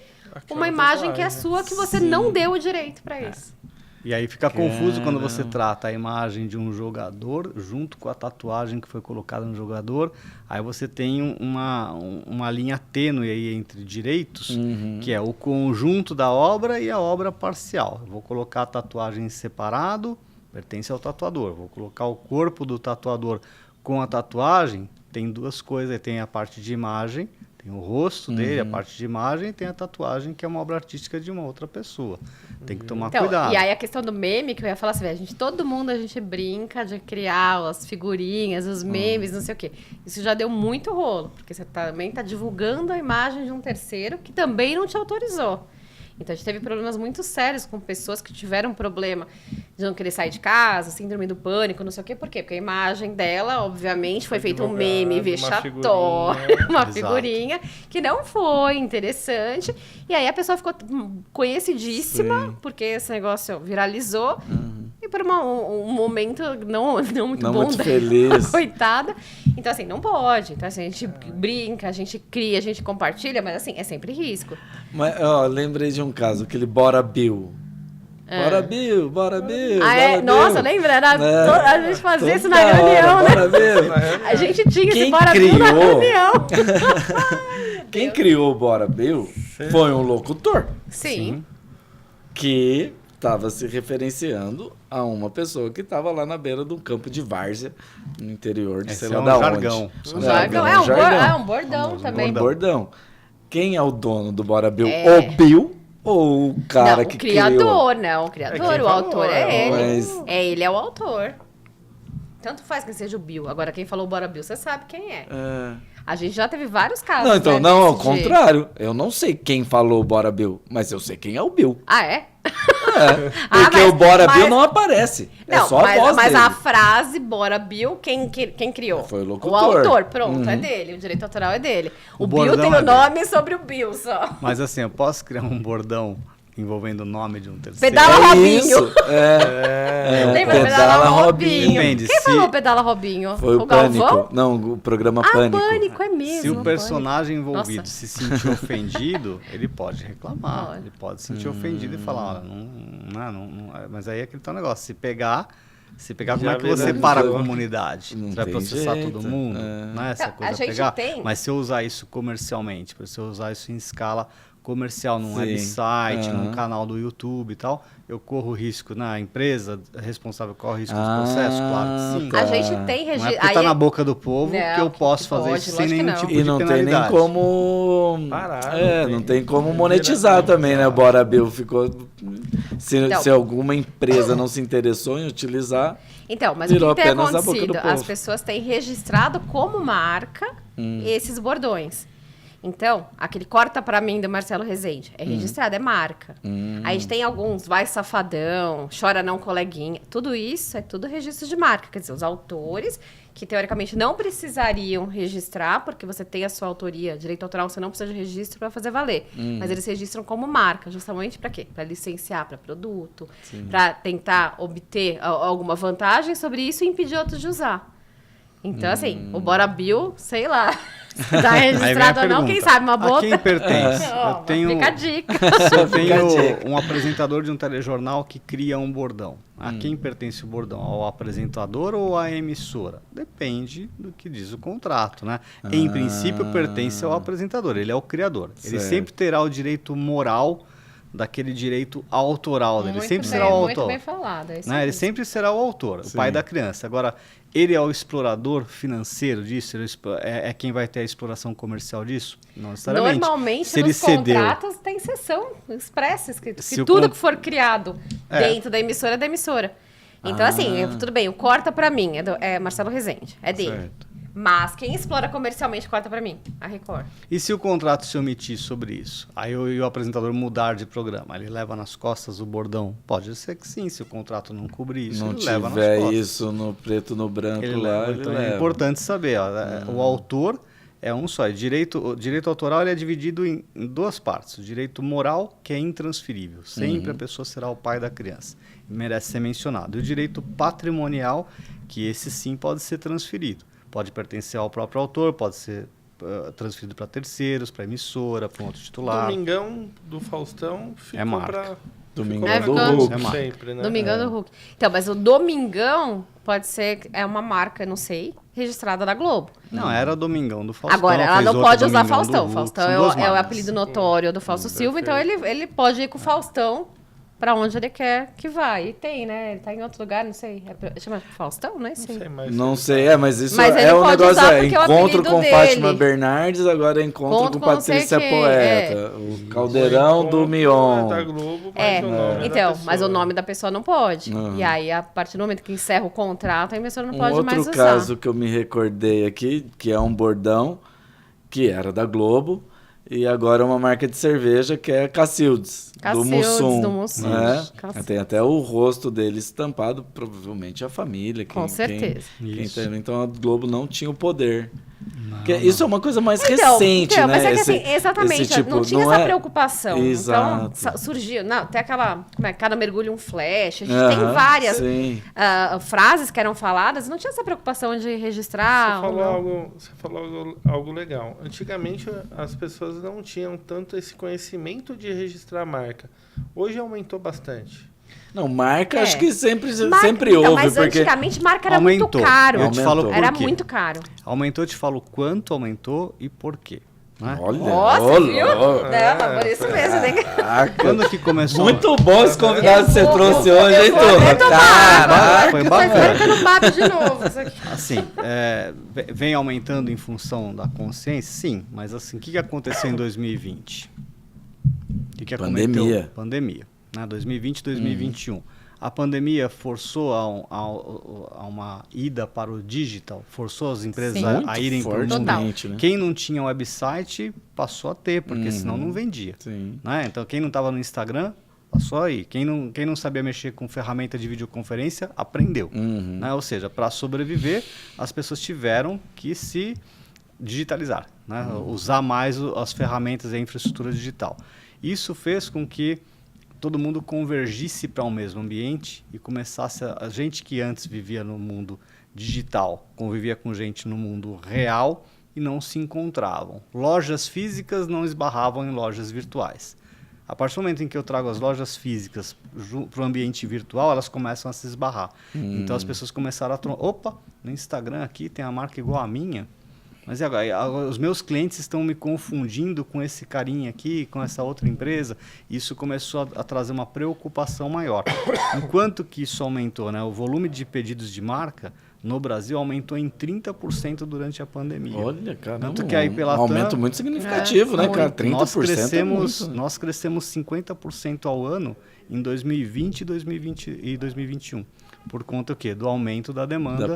uma imagem que é sua, que você não deu o direito para isso. E aí fica confuso quando você trata a imagem de um jogador junto com a tatuagem que foi colocada no jogador. Aí você tem uma linha tênue aí entre direitos, que é o conjunto da obra e a obra parcial. Eu vou colocar a tatuagem separado, pertence ao tatuador. Vou colocar o corpo do tatuador com a tatuagem, tem duas coisas. Tem a parte de imagem, tem o rosto dele, a parte de imagem, e tem a tatuagem, que é uma obra artística de uma outra pessoa. Tem que tomar cuidado. E aí a questão do meme, que eu ia falar assim, todo mundo a gente brinca de criar as figurinhas, os memes, não sei o quê. Isso já deu muito rolo, porque você também está divulgando a imagem de um terceiro que também não te autorizou. Então, a gente teve problemas muito sérios com pessoas que tiveram problema de não querer sair de casa, síndrome do pânico, não sei o quê. Por quê? Porque a imagem dela, obviamente, foi feito um meme vexatório, uma figurinha que não foi interessante. E aí a pessoa ficou conhecidíssima, porque esse negócio viralizou. E por um momento não muito bom muito dela, feliz. coitada. Então, assim, não pode. Então, assim, a gente brinca, a gente cria, a gente compartilha, mas, assim, é sempre risco. Mas, lembrei de um caso, aquele Bora Bill. Bora Bill, Bora Bill. Bora Bill. Nossa, lembra? A gente fazia isso na reunião, né? Bora Bill. A gente tinha esse Bora Bill na reunião. Quem criou o Bora Bill foi um locutor. Sim. Que estava se referenciando a uma pessoa que estava lá na beira de um campo de várzea, no interior de sei lá da jargão. onde. Um jargão. É um bordão também. Bordão. Quem é o dono do Bora Bill? O Bill ou o cara que criou? O criador, não. O criador, o autor é ele. Mas... Ele é o autor. Tanto faz que seja o Bill. Agora, quem falou Bora Bill, você sabe quem é. A gente já teve vários casos. Não, então, né, não, ao contrário. Eu não sei quem falou Bora Bill, mas eu sei quem é o Bill. Ah, é? Porque o Bora Bill não aparece. Não, é só a voz mas dele. a frase Bora Bill, quem criou? Foi o locutor. O autor, pronto, é dele. O direito autoral é dele. O Bill tem o nome sobre o Bill só. Mas assim, eu posso criar um bordão envolvendo o nome de um terceiro? Pedala Robinho. Isso. Lembra? Pedala Robinho. Depende, Quem falou Pedala Robinho? Foi o Galvão? Pânico. Não, o programa Pânico. Pânico, é mesmo. Se o personagem envolvido Nossa. se sentir ofendido, ele pode reclamar. Ele pode se sentir ofendido e falar, não, mas aí é aquele tal negócio. Se pegar, como é que você para a comunidade? Não Você vai tem processar jeito. todo mundo? Não é essa A coisa gente pegar? tem. Mas se eu usar isso comercialmente, se eu usar isso em escala comercial num website, num canal do YouTube e tal, eu corro risco na empresa responsável, corre risco dos processos? Claro que sim. A gente tem Não é registro. porque tá na boca do povo que eu posso fazer isso sem nenhum tipo de E não tem penalidade. nem como... Parar, não tem como monetizar também, né? O Bora Bill ficou... Se alguma empresa não se interessou em utilizar, então, mas o que tem apenas a boca do acontecido? povo. As pessoas têm registrado como marca esses bordões. Então, aquele corta pra mim do Marcelo Rezende é registrado, é marca. Aí a gente tem alguns, vai safadão, chora não coleguinha. Tudo isso é tudo registro de marca. Quer dizer, os autores que teoricamente não precisariam registrar, porque você tem a sua autoria, direito autoral, você não precisa de registro para fazer valer. Mas eles registram como marca, justamente para quê? Para licenciar para produto, para tentar obter alguma vantagem sobre isso e impedir outros de usar. Então, assim, o Bora Bill, sei lá, tá registrado ou não, quem sabe, uma boa... A quem pertence? Fica a dica. Eu tenho um apresentador de um telejornal que cria um bordão. A quem pertence o bordão? Ao apresentador ou à emissora? Depende do que diz o contrato, né? Em princípio, pertence ao apresentador, ele é o criador. Ele sempre terá o direito moral daquele direito autoral dele. Ele sempre será o autor. Muito bem falado. Né? Ele sempre será o autor, o pai da criança. Agora, ele é o explorador financeiro disso? É quem vai ter a exploração comercial disso? Não necessariamente. Normalmente, nos contratos tem seção expressa escrito que tudo que for criado dentro da emissora é da emissora. Então, assim, tudo bem, o corta pra mim é Marcelo Rezende, é dele. Certo. Mas quem explora comercialmente corta pra mim? A Record. E se o contrato se omitir sobre isso? Aí o apresentador mudar de programa, ele leva nas costas o bordão? Pode ser que sim, se o contrato não cobrir isso, ele leva nas costas. Não tiver isso no preto no branco ele lá, leva. Então é importante saber, o autor é um só. O direito autoral ele é dividido em duas partes. O direito moral, que é intransferível. Sempre a pessoa será o pai da criança. Merece ser mencionado. E o direito patrimonial, que esse sim pode ser transferido. Pode pertencer ao próprio autor, pode ser transferido para terceiros, para emissora, para um outro titular. Domingão do Faustão ficou para... Domingão do Hulk. Sempre, né? Domingão do Hulk. Então, mas o Domingão pode ser, é uma marca, não sei, registrada da Globo. Não, era Domingão do Faustão. Agora, ela não pode usar Faustão. Hulk, Faustão é o apelido notório do Fausto Silva, então ele pode ir com o Faustão pra onde ele quer que vá. E tem, né? Ele tá em outro lugar, não sei. Chama Faustão? Não sei. Não sei, mas isso mas é um negócio. Encontro com dele. Fátima Bernardes, agora encontro com Patrícia Poeta. O Caldeirão do Mion. Da Globo, então, mas o nome da pessoa não pode. E aí, a partir do momento que encerra o contrato, a emissora não pode mais usar. Outro caso que eu me recordei aqui, que é um bordão, que era da Globo, e agora uma marca de cerveja que é Cacildes, do Mussum. Né? Tem até o rosto dele estampado, provavelmente a família. Com certeza. Então a Globo não tinha o poder. Isso é uma coisa mais recente, né? Mas é que assim, exatamente, tipo, não tinha essa preocupação. Exato. Então, surgiu, tem aquela, cada mergulho um flash, a gente tem várias frases que eram faladas, não tinha essa preocupação de registrar. Você falou algo legal. Antigamente, as pessoas não tinham tanto esse conhecimento de registrar a marca. Hoje aumentou bastante. Não, marca acho que sempre houve. Mas porque antigamente marca era muito caro. Eu te falo por quê. Era muito caro. Aumentou, eu te falo quanto aumentou e por quê. Né? Nossa, viu? Não, por isso mesmo. Né? Quando que começou? Muito bom esse convidado que você trouxe hoje, hein, Turma? Caraca, foi bacana. Tá no papo de novo isso aqui. Assim, vem aumentando em função da consciência? Sim, mas assim, o que aconteceu em 2020? O que aconteceu? Pandemia. 2020 e 2021. A pandemia forçou a uma ida para o digital, forçou as empresas a irem para o mundo. Né? Quem não tinha website passou a ter, porque senão não vendia. Né? Então, quem não estava no Instagram, passou aí. Quem não sabia mexer com ferramenta de videoconferência, aprendeu. Né? Ou seja, para sobreviver, as pessoas tiveram que se digitalizar, né? Usar mais as ferramentas e a infraestrutura digital. Isso fez com que todo mundo convergisse para um mesmo ambiente e começasse a gente que antes vivia no mundo digital, convivia com gente no mundo real e não se encontravam. Lojas físicas não esbarravam em lojas virtuais. A partir do momento em que eu trago as lojas físicas para o ambiente virtual, elas começam a se esbarrar. Então as pessoas começaram a opa, no Instagram aqui tem a marca igual a minha. Mas e agora? Os meus clientes estão me confundindo com esse carinha aqui, com essa outra empresa. Isso começou a trazer uma preocupação maior. Enquanto que isso aumentou, né? O volume de pedidos de marca no Brasil aumentou em 30% durante a pandemia. Olha, cara, Tanto que aí pela um aumento muito significativo, né, cara? 30% nós crescemos 50% ao ano em 2020 e 2021. Por conta o quê? Do aumento da demanda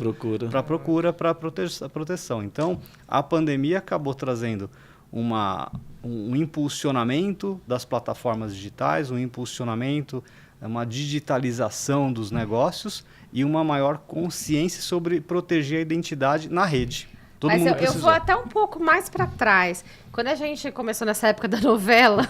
para procura, para proteção. Então, a pandemia acabou trazendo um impulsionamento das plataformas digitais, um impulsionamento, uma digitalização dos negócios e uma maior consciência sobre proteger a identidade na rede. Mas eu vou até um pouco mais para trás. Quando a gente começou nessa época da novela,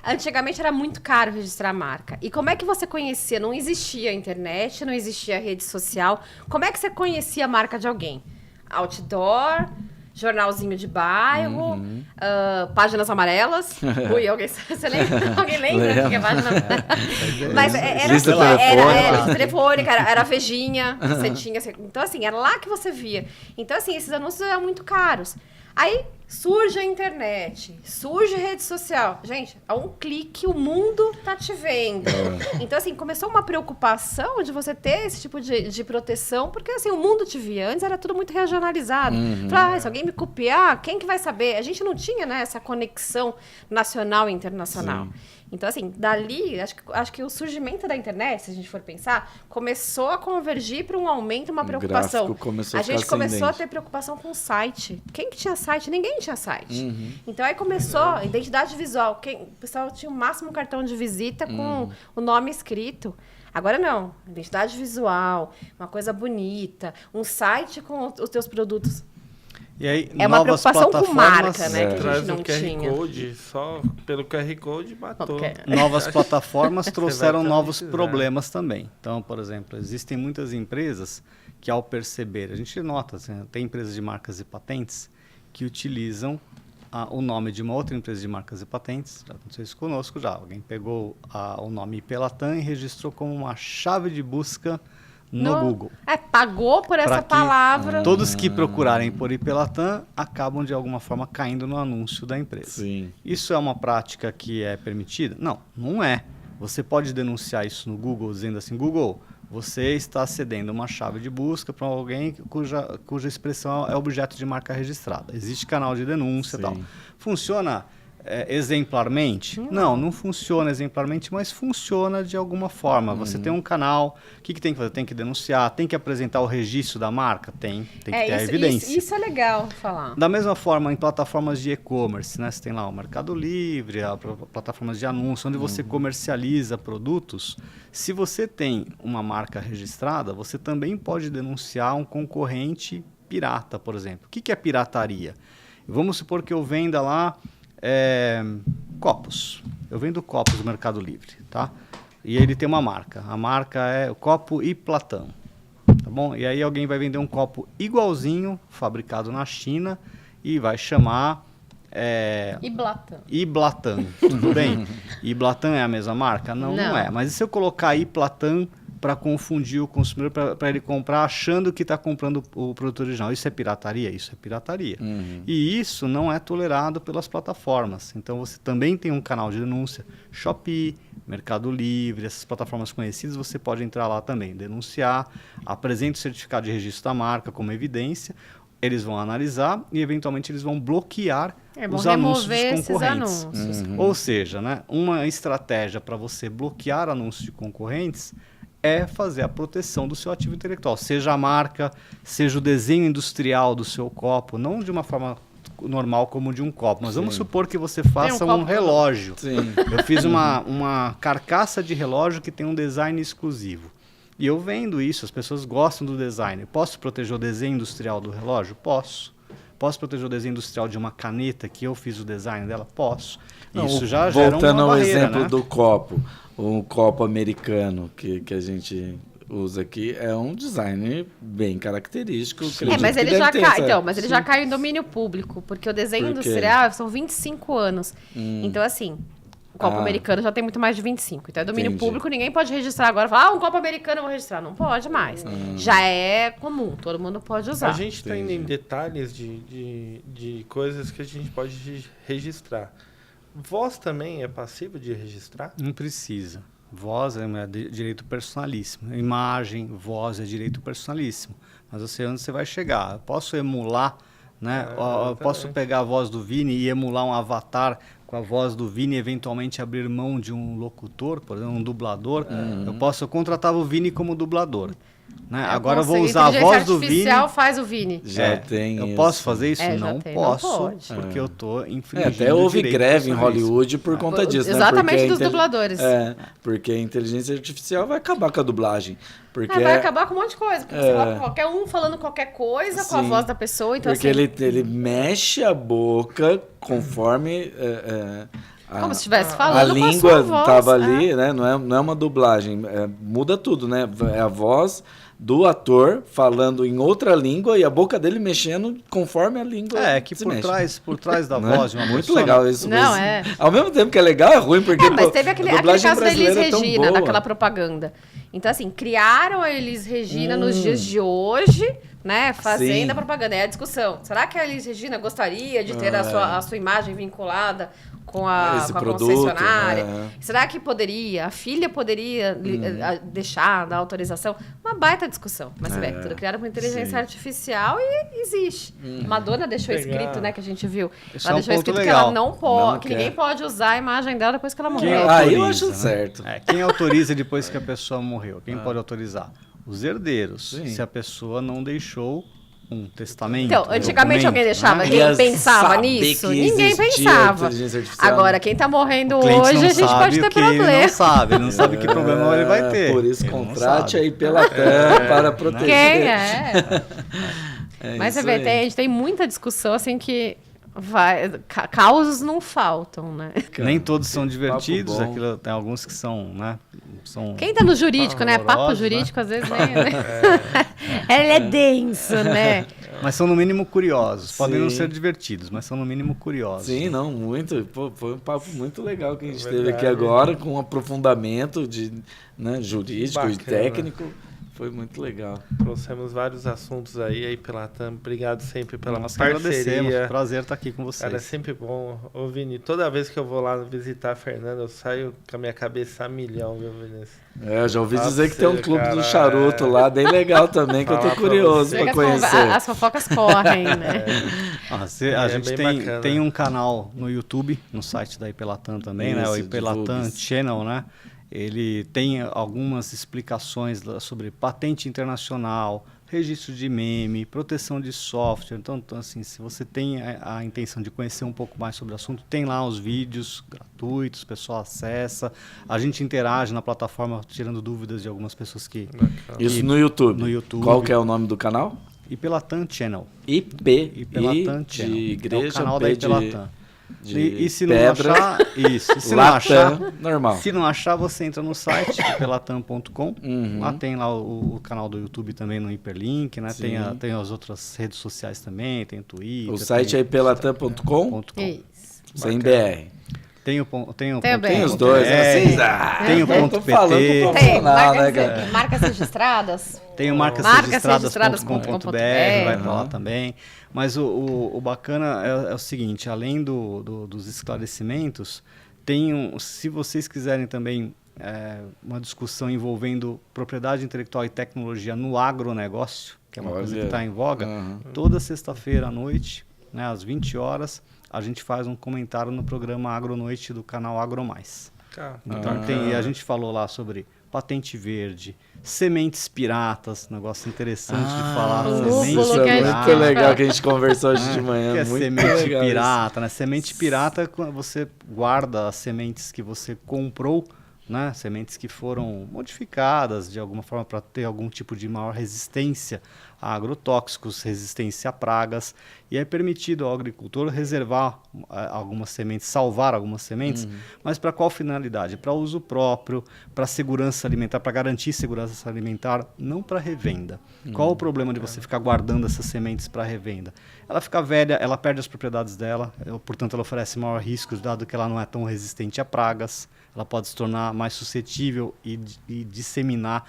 antigamente era muito caro registrar a marca. E como é que você conhecia? Não existia internet, não existia rede social. Como é que você conhecia a marca de alguém? Outdoor, jornalzinho de bairro, páginas amarelas. Ui, você lembra? Alguém lembra do que é página? Mas era lista telefônica, era vejinha. Você tinha, então, assim, era lá que você via. Então, assim, esses anúncios eram muito caros. Aí surge a internet, surge a rede social. Gente, a um clique o mundo tá te vendo. Então, assim, começou uma preocupação de você ter esse tipo de proteção, porque, assim, o mundo te via. Antes era tudo muito regionalizado. Falava, se alguém me copiar, quem que vai saber? A gente não tinha, né, essa conexão nacional e internacional. Sim. Então, assim, dali, acho que o surgimento da internet, se a gente for pensar, começou a convergir para um aumento, uma preocupação. A gente começou a ter preocupação com o site. Quem que tinha site? Ninguém tinha site. Então, aí começou identidade visual. O pessoal tinha o máximo cartão de visita com o nome escrito. Agora não. Identidade visual, uma coisa bonita, um site com os teus produtos. E aí, é uma preocupação com marca, né? Que a traz gente não um QR tinha. Code, só pelo QR Code matou. Novas plataformas trouxeram novos problemas também. Então, por exemplo, existem muitas empresas que, ao perceber, a gente nota, assim, tem empresas de marcas e patentes que utilizam o nome de uma outra empresa de marcas e patentes. Já aconteceu isso conosco já. Alguém pegou o nome IP Latam e registrou como uma chave de busca no Google. Pagou por essa palavra. Todos que procurarem por IP Latam acabam, de alguma forma, caindo no anúncio da empresa. Sim. Isso é uma prática que é permitida? Não, não é. Você pode denunciar isso no Google, dizendo assim, Google, você está cedendo uma chave de busca para alguém cuja expressão é objeto de marca registrada. Existe canal de denúncia e tal. Funciona exemplarmente? Não funciona exemplarmente, mas funciona de alguma forma. Você tem um canal, o que tem que fazer? Tem que denunciar, tem que apresentar o registro da marca? Tem que ter a evidência. Isso é legal falar. Da mesma forma, em plataformas de e-commerce, né? Você tem lá o Mercado Livre, plataformas de anúncio, onde você comercializa produtos. Se você tem uma marca registrada, você também pode denunciar um concorrente pirata, por exemplo. O que é pirataria? Vamos supor que eu venda lá copos. Eu vendo copos do Mercado Livre, tá? E ele tem uma marca. A marca é o copo Iplatã, tá bom? E aí alguém vai vender um copo igualzinho, fabricado na China, e vai chamar Iblatã, tudo bem? Iblatã é a mesma marca? Não é. Mas e se eu colocar Iplatã para confundir o consumidor, para ele comprar achando que está comprando o produto original? Isso é pirataria? Isso é pirataria. E isso não é tolerado pelas plataformas. Então, você também tem um canal de denúncia. Shopee, Mercado Livre, essas plataformas conhecidas, você pode entrar lá também, denunciar, apresente o certificado de registro da marca como evidência, eles vão analisar e, eventualmente, eles vão bloquear os anúncios dos concorrentes. Ou seja, né, uma estratégia para você bloquear anúncios de concorrentes é fazer a proteção do seu ativo intelectual, seja a marca, seja o desenho industrial do seu copo, não de uma forma normal como de um copo, mas vamos supor que você faça um relógio. Eu fiz uma carcaça de relógio que tem um design exclusivo. E eu vendo isso, as pessoas gostam do design. Posso proteger o desenho industrial do relógio? Posso. Posso proteger o desenho industrial de uma caneta que eu fiz o design dela? Posso. Isso já gera uma barreira, voltando ao exemplo, né? do copo, um copo americano que a gente usa aqui é um design bem característico. Mas ele já ele já caiu em domínio público, porque o desenho industrial são 25 anos. Então, assim, O copo americano já tem muito mais de 25. Então é domínio Entendi. público, ninguém pode registrar agora. Falar, um copo americano eu vou registrar. Não pode mais. Já é comum, todo mundo pode usar. A gente está indo em detalhes de coisas que a gente pode registrar. Voz também é passivo de registrar? Não precisa. Voz é direito personalíssimo. Imagem, voz é direito personalíssimo. Mas eu sei onde você vai chegar. Eu posso emular, né? Eu posso pegar a voz do Vini e emular um avatar com a voz do Vini e eventualmente abrir mão de um locutor, por exemplo, um dublador. Eu contratava o Vini como dublador. Né? Agora eu vou usar a voz do Vini. Artificial faz o Vini. Já tem Eu isso. posso fazer isso? Não posso, não pode. porque eu estou infringindo Até houve direito greve em personalíssimo. Hollywood por conta disso, Exatamente, né? dos dubladores. Porque a inteligência artificial vai acabar com a dublagem. Porque vai acabar com um monte de coisa. Porque você coloca qualquer um falando qualquer coisa com a Sim. voz da pessoa. Então, porque assim, ele mexe a boca conforme... como se estivesse a falando com a língua sua voz. estava ali, né? Não é uma dublagem. Muda tudo, né? É a voz do ator falando em outra língua e a boca dele mexendo conforme a língua Que se por mexe. trás da Né? voz de uma Muito pessoa... legal isso. Não, mas, ao mesmo tempo que é legal, é ruim, porque mas teve aquele a dublagem caso da Elis brasileira é tão Regina, boa. daquela propaganda. Então, assim, criaram a Elis Regina nos dias de hoje, né? Fazendo Sim. a propaganda. É a discussão. Será que a Elis Regina gostaria de ter a sua imagem vinculada com a produto, concessionária? né? Será que poderia? A filha poderia deixar, dar autorização? Uma baita discussão. Mas você vê, tudo criado por inteligência artificial e existe. Madonna deixou Legal. escrito, né, que a gente viu. Isso Ela é um deixou ponto escrito legal. que ela não pode, Não que quer. ninguém pode usar a imagem dela depois que ela Quem morreu. Aí eu autoriza, acho né? certo. Quem autoriza depois que a pessoa morreu? Quem pode autorizar? Os herdeiros. Sim. Se a pessoa não deixou um testamento. Então, antigamente documento, alguém deixava, né? ninguém Ia pensava saber nisso? que Ninguém existia pensava. inteligência artificial. Agora, quem tá morrendo O cliente hoje, não a gente sabe pode ter o que ele problema. não sabe, ele não sabe que problema ele vai ter. Por isso, Ele não contrate sabe. aí pela TAM para proteger. Quem é? Mas você isso vê, aí. a gente tem muita discussão assim que causos não faltam, né? Nem todos são divertidos, Papo bom. tem alguns que são, né? Quem tá no jurídico, né? Papo Horrorosos, jurídico, às vezes, né? Ele é denso, né? Mas são no mínimo curiosos. Podem não Sim. ser divertidos, mas são no mínimo curiosos. Sim, não, muito. Pô, foi um papo muito legal que a gente teve Verdade. aqui agora, com um aprofundamento jurídico e Bacana. técnico. Foi muito legal. Trouxemos vários assuntos aí pela TAM. Obrigado sempre pela Nós que agradecemos. parceria. Prazer estar aqui com vocês. Cara, é sempre bom. Ô, Vini, toda vez que eu vou lá visitar a Fernanda, eu saio com a minha cabeça a milhão, viu, Vinícius? Já ouvi Nossa, dizer que tem um clube cara, do charuto lá, bem legal também, que eu tô Fala pra curioso você. pra Chega conhecer. as fofocas correm, né? A gente bem bacana. tem um canal no YouTube, no site da Ipelatam também, né? O Isso, Ipelatam divulgue-se. Channel, né? Ele tem algumas explicações sobre patente internacional, registro de meme, proteção de software. Então assim, se você tem a intenção de conhecer um pouco mais sobre o assunto, tem lá os vídeos gratuitos, o pessoal acessa. A gente interage na plataforma, tirando dúvidas de algumas pessoas que... Isso no YouTube. No YouTube. Qual que é o nome do canal? Ipelatam Channel. I Ipelatam Channel. de igreja, é o canal P da Ipelatam. de E se não pedra, achar... Isso. E se não achar... Latam, normal. Se não achar, você entra no site pelatam.com. Uhum. Lá tem lá o canal do YouTube também no hiperlink, né? Sim. Tem as outras redes sociais também, tem Twitter. O site é pelatam.com, Isso. sem BR. Tem o Tem Tem os ponto dois, BR, né? tem o eu ponto tô falando PT. com o Tem, profissional, né, cara? marcas registradas. Tem o Marcasregistradas.com.br. vai pra lá também. Mas o bacana é o seguinte, além dos esclarecimentos, se vocês quiserem também uma discussão envolvendo propriedade intelectual e tecnologia no agronegócio, que é uma coisa que Olha. está em voga, Uhum. toda sexta-feira à noite, né, às 20 horas, a gente faz um comentário no programa Agronoite do canal AgroMais. Cara, Então a gente falou lá sobre patente verde, sementes piratas, negócio interessante de falar. lúpulo Sementes Isso que a é gente- muito legal que a gente conversou hoje de que manhã. é Muito semente legal isso. pirata, né? Semente pirata é quando você guarda as sementes que você comprou, né? Sementes que foram modificadas de alguma forma para ter algum tipo de maior resistência a agrotóxicos, resistência a pragas, e é permitido ao agricultor reservar algumas sementes, salvar algumas sementes, mas para qual finalidade? Para uso próprio, para segurança alimentar, para garantir segurança alimentar, não para revenda. Qual o problema de você ficar guardando essas sementes para revenda? Ela fica velha, ela perde as propriedades dela, portanto ela oferece maior risco, dado que ela não é tão resistente a pragas, ela pode se tornar mais suscetível e disseminar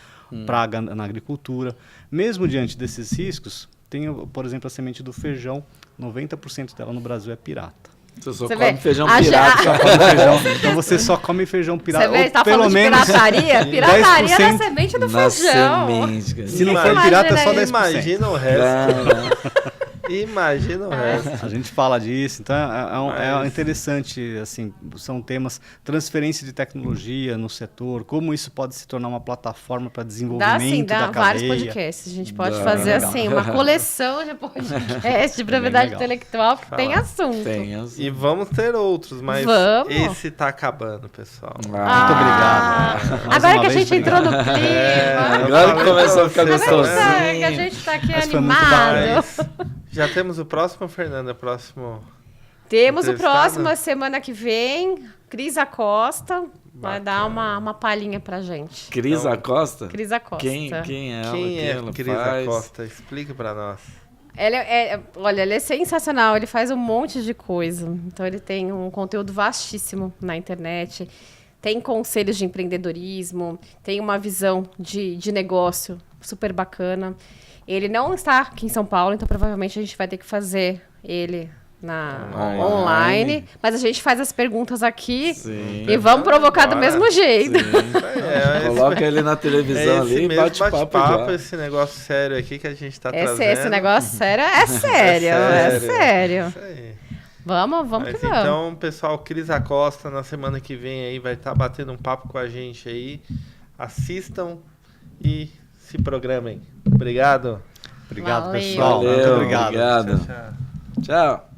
praga na agricultura. Mesmo diante desses riscos, tem, por exemplo, a semente do feijão, 90% dela no Brasil é pirata. Você só Você come vê? feijão A pirata. Só come feijão. Então você só come feijão pirata. Você vê, Ou tá pelo falando menos de pirataria? Pirataria 10% na semente do Na feijão. semente, cara. Se não Imagina for pirata, é só aí. 10%. Imagina o resto. Não. Imagina o resto. A gente fala disso, então é Mas- interessante, assim, são temas, transferência de tecnologia no setor, como isso pode se tornar uma plataforma para Dá desenvolvimento sim, dá da vários cadeia. podcasts. A gente pode Dá. fazer Legal. assim, uma coleção de podcasts de propriedade legal. intelectual que tem Falar. assunto. Tem as... E vamos ter outros, mas Vamos. esse tá acabando, pessoal. Muito obrigado. Mais Agora uma que a vez, gente entrou no É, clima. Agora eu que falei começou pra a ficar vocês, Agora gostosinho. que a gente tá aqui Mas foi muito animado. Mas já temos o próximo, Fernanda? Próximo. Temos o Entrevistado? próximo a semana que vem. Cris Acosta vai dar uma palhinha pra gente. Cris Então, Acosta? Cris Acosta. Quem é ela? Quem é ela Cris faz? Acosta? Explica pra nós. Olha, ele é sensacional, ele faz um monte de coisa. Então ele tem um conteúdo vastíssimo na internet, tem conselhos de empreendedorismo, tem uma visão de negócio super bacana. Ele não está aqui em São Paulo, então provavelmente a gente vai ter que fazer ele online. Mas a gente faz as perguntas aqui Sim. e vamos provocar do Bora. mesmo jeito. Coloca ele na televisão ali e mesmo bate papo bate-papo, já. esse negócio sério aqui que a gente tá Esse trazendo. negócio sério é sério, é sério. Isso aí. Vamos Mas que vamos. então, pessoal, Cris Acosta na semana que vem aí vai estar batendo um papo com a gente aí. Assistam e se programem. Obrigado. Obrigado, Valeu. pessoal. Muito Valeu, obrigado. obrigado. Tchau, tchau. Tchau.